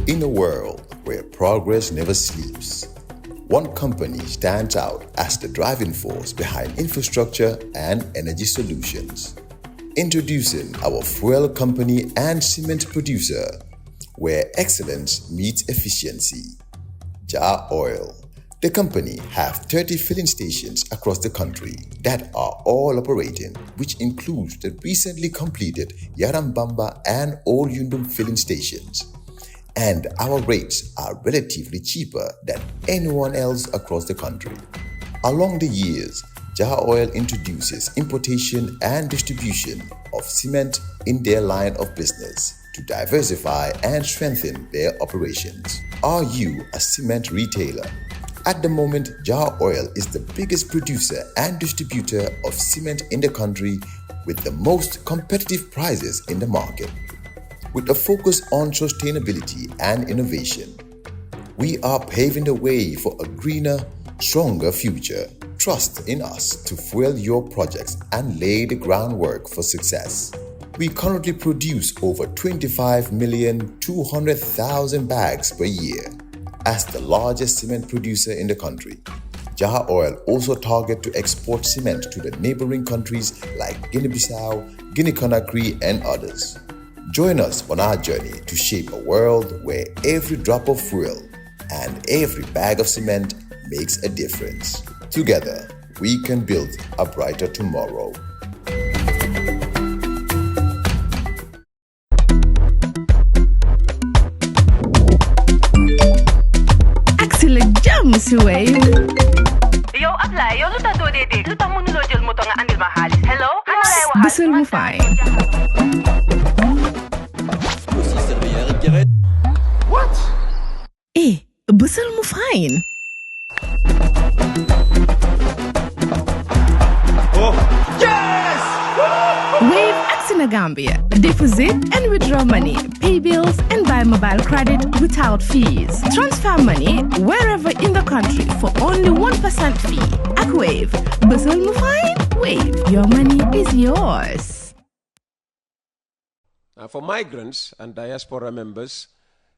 In a world where progress never sleeps, one company stands out as the driving force behind infrastructure and energy solutions. Introducing our fuel company and cement producer, where excellence meets efficiency. Jar Oil. The company have 30 filling stations across the country that are all operating, which includes the recently completed Yarambamba and Old Yundum filling stations. And our rates are relatively cheaper than anyone else across the country. Along the years, Jar Oil introduces importation and distribution of cement in their line of business to diversify and strengthen their operations. Are you a cement retailer? At the moment, Jar Oil is the biggest producer and distributor of cement in the country with the most competitive prices in the market. With a focus on sustainability and innovation, we are paving the way for a greener, stronger future. Trust in us to fuel your projects and lay the groundwork for success. We currently produce over 25,200,000 bags per year. As the largest cement producer in the country, Jar Oil also targets to export cement to the neighboring countries like Guinea-Bissau, Guinea-Conakry, and others. Join us on our journey to shape a world where every drop of fuel and every bag of cement makes a difference. Together, we can build a brighter tomorrow. Sowe. Yo, apply. Yo, luta to dede. Luta mo nulo jel mo to nga andil mahalis. Hello? Busel mo fine. What? Busel mo fine. Oh, yes! Wave Axina Gambia. Deposit and withdraw money, pay bills, and buy mobile credit without fees. Transfer money wherever in the country for only 1% fee. At Wave. Busel mo fine? Wave. Your money is yours. For migrants and diaspora members,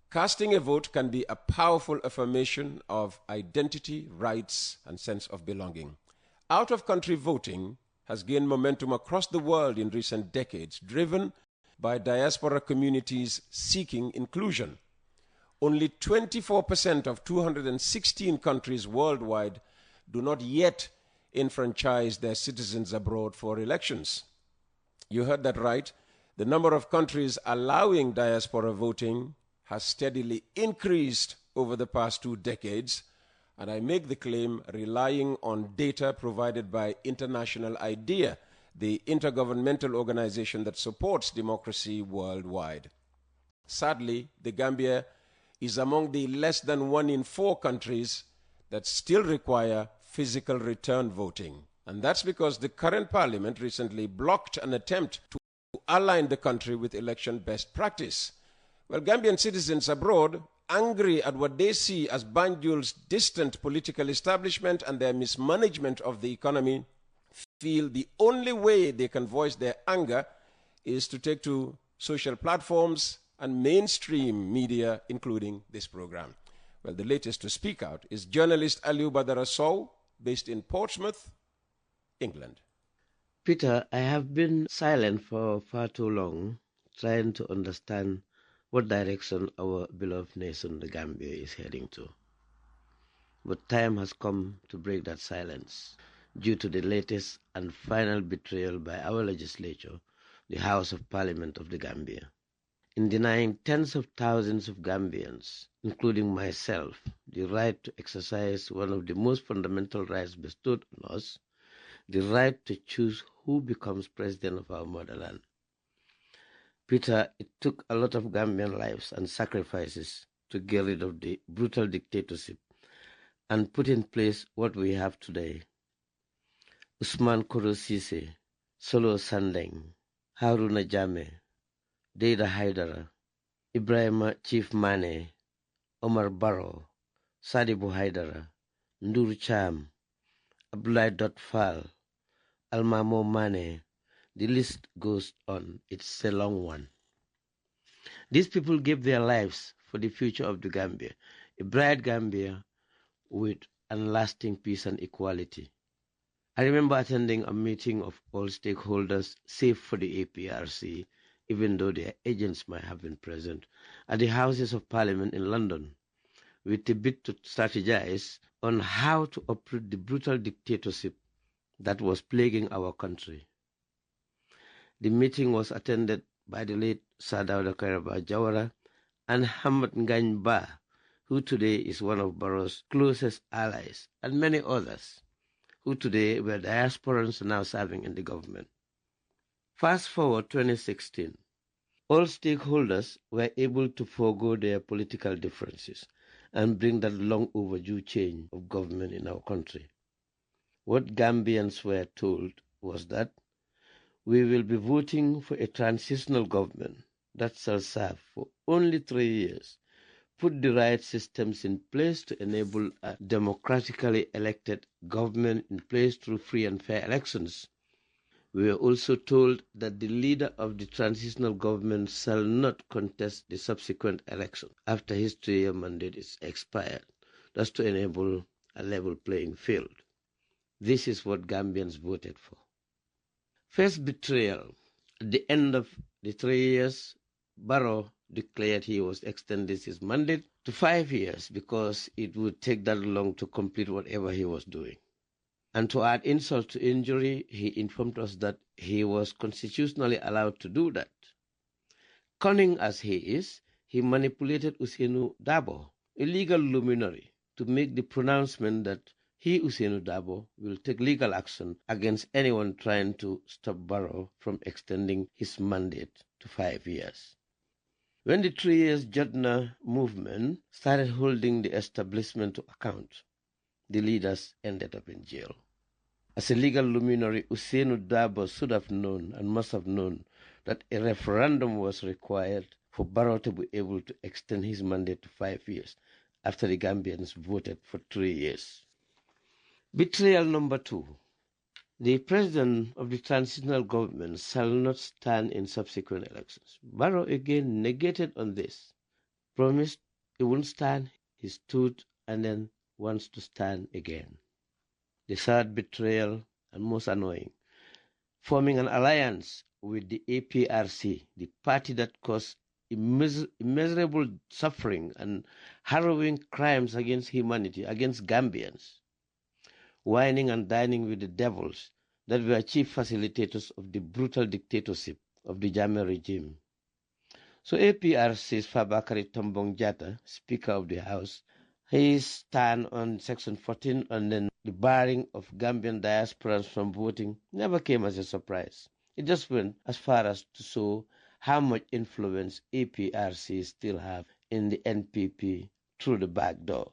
casting a vote can be a powerful affirmation of identity, rights, and sense of belonging. Out-of-country voting has gained momentum across the world in recent decades, driven by diaspora communities seeking inclusion. Only 24% of 216 countries worldwide do not yet enfranchise their citizens abroad for elections. You heard that right. The number of countries allowing diaspora voting has steadily increased over the past 2 decades, and I make the claim relying on data provided by International IDEA, the intergovernmental organization that supports democracy worldwide. Sadly, the Gambia is among the less than 1 in 4 countries that still require physical return voting. And that's because the current parliament recently blocked an attempt to align the country with election best practice. Well, Gambian citizens abroad, angry at what they see as Banjul's distant political establishment and their mismanagement of the economy, feel the only way they can voice their anger is to take to social platforms and mainstream media, including this program. Well, the latest to speak out is journalist Alieu Badara Sowe, based in Portsmouth, England. Peter, I have been silent for far too long, trying to understand what direction our beloved nation, the Gambia, is heading to. But time has come to break that silence due to the latest and final betrayal by our legislature, the House of Parliament of the Gambia, in denying tens of thousands of Gambians, including myself, the right to exercise one of the most fundamental rights bestowed on us, the right to choose who becomes president of our motherland. Peter, it took a lot of Gambian lives and sacrifices to get rid of the brutal dictatorship and put in place what we have today. Usman Koro Sise, Solo Sandeng, Haruna Jame, Deida Haidara, Ibrahima Chief Mane, Omar Barrow, Sadibu Haidara, Ndur Cham, Abdullah Fall, Almamo Mane. The list goes on. It's a long one. These people gave their lives for the future of the Gambia, a bright Gambia with lasting peace and equality. I remember attending a meeting of all stakeholders, save for the APRC, even though their agents might have been present, at the Houses of Parliament in London, with a bid to strategize on how to uproot the brutal dictatorship that was plaguing our country. The meeting was attended by the late Sir Dawda Kairaba Jawara and Hamad Ngany Ba, who today is one of Barrow's closest allies, and many others, who today were diasporans now serving in the government. Fast forward 2016, all stakeholders were able to forego their political differences and bring that long overdue change of government in our country. What Gambians were told was that we will be voting for a transitional government that shall serve for only 3 years, put the right systems in place to enable a democratically elected government in place through free and fair elections. We were also told that the leader of the transitional government shall not contest the subsequent election after his 3-year mandate is expired. That's to enable a level playing field. This is what Gambians voted for. First betrayal. At the end of the 3 years, Barrow declared he was extending his mandate to 5 years because it would take that long to complete whatever he was doing. And to add insult to injury, he informed us that he was constitutionally allowed to do that. Cunning as he is, he manipulated Ousainou Darboe, a legal luminary, to make the pronouncement that he, Ousainou Darboe, will take legal action against anyone trying to stop Barrow from extending his mandate to 5 years. When the 3 years Jodna movement started holding the establishment to account, the leaders ended up in jail. As a legal luminary, Ousainou Darboe should have known and must have known that a referendum was required for Barrow to be able to extend his mandate to 5 years after the Gambians voted for 3 years. Betrayal number 2. The president of the transitional government shall not stand in subsequent elections. Barrow again negated on this, promised he wouldn't stand, he stood and then wants to stand again. The third betrayal, and most annoying, forming an alliance with the APRC, the party that caused immeasurable suffering and harrowing crimes against humanity, against Gambians, whining and dining with the devils that were chief facilitators of the brutal dictatorship of the Jammeh regime. So APRC's Fabakary Tombong Jatta, Speaker of the House, his stand on Section 14 and then the barring of Gambian diasporans from voting never came as a surprise. It just went as far as to show how much influence APRC still have in the NPP through the back door.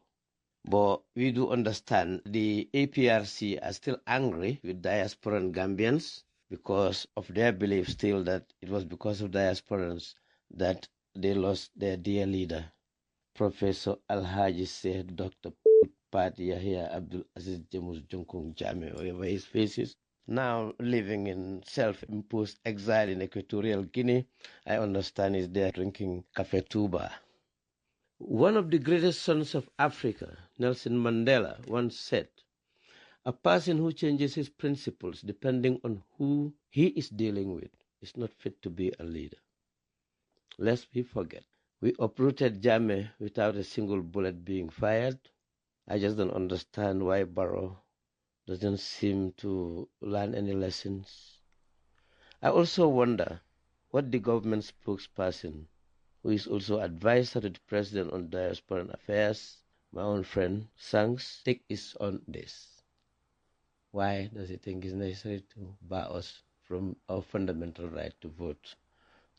But we do understand the APRC are still angry with diasporan Gambians because of their belief still that it was because of diasporans that they lost their dear leader, Professor Alhaji Said Dr. Pat Yahya Abdul Aziz Jamus Jonkong Jammeh, wherever his face is, now living in self-imposed exile in Equatorial Guinea. I understand is there drinking Cafe Touba. One of the greatest sons of Africa, Nelson Mandela, once said, "A person who changes his principles depending on who he is dealing with is not fit to be a leader." Lest we forget, we uprooted Jammeh without a single bullet being fired. I just don't understand why Barrow doesn't seem to learn any lessons. I also wonder what the government spokesperson, who is also advisor to the president on diaspora affairs, my own friend Sangs, take is on this. Why does he think it's necessary to bar us from our fundamental right to vote?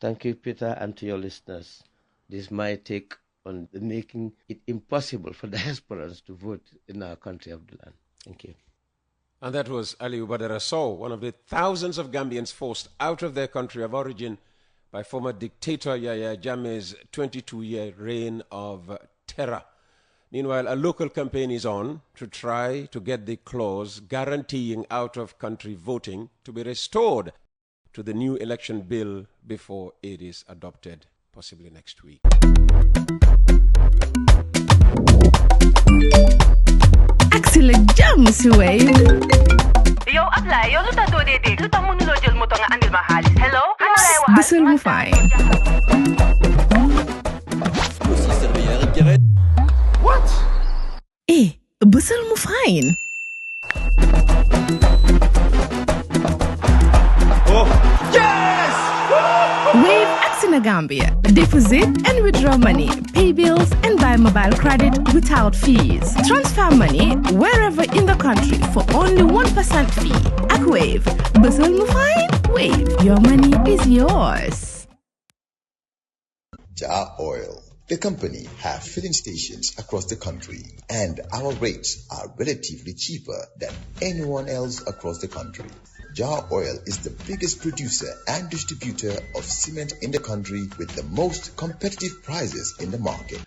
Thank you, Peter, and to your listeners. This is my take on making it impossible for diasporans to vote in our country of the land. Thank you. And that was Alieu Badara Sowe, one of the thousands of Gambians forced out of their country of origin by former dictator Yahya Jammeh's 22-year reign of terror. Meanwhile, a local campaign is on to try to get the clause guaranteeing out-of-country voting to be restored to the new election bill before it is adopted possibly next week. Axel jam si Wave. Yo, apply. Yo, luta do de. Luta mo nulo jël moto nga andil ma xaalis. Hello? Bësal mu fine. What? Bësal mu fine. Oh, yes! Wave Gambia. Deposit and withdraw money, pay bills and buy mobile credit without fees. Transfer money wherever in the country for only 1% fee. Ak Wave. Bësal mu fine. Wave. Your money is yours. Jar Oil. The company have filling stations across the country, and our rates are relatively cheaper than anyone else across the country. Jar Oil is the biggest producer and distributor of cement in the country with the most competitive prices in the market.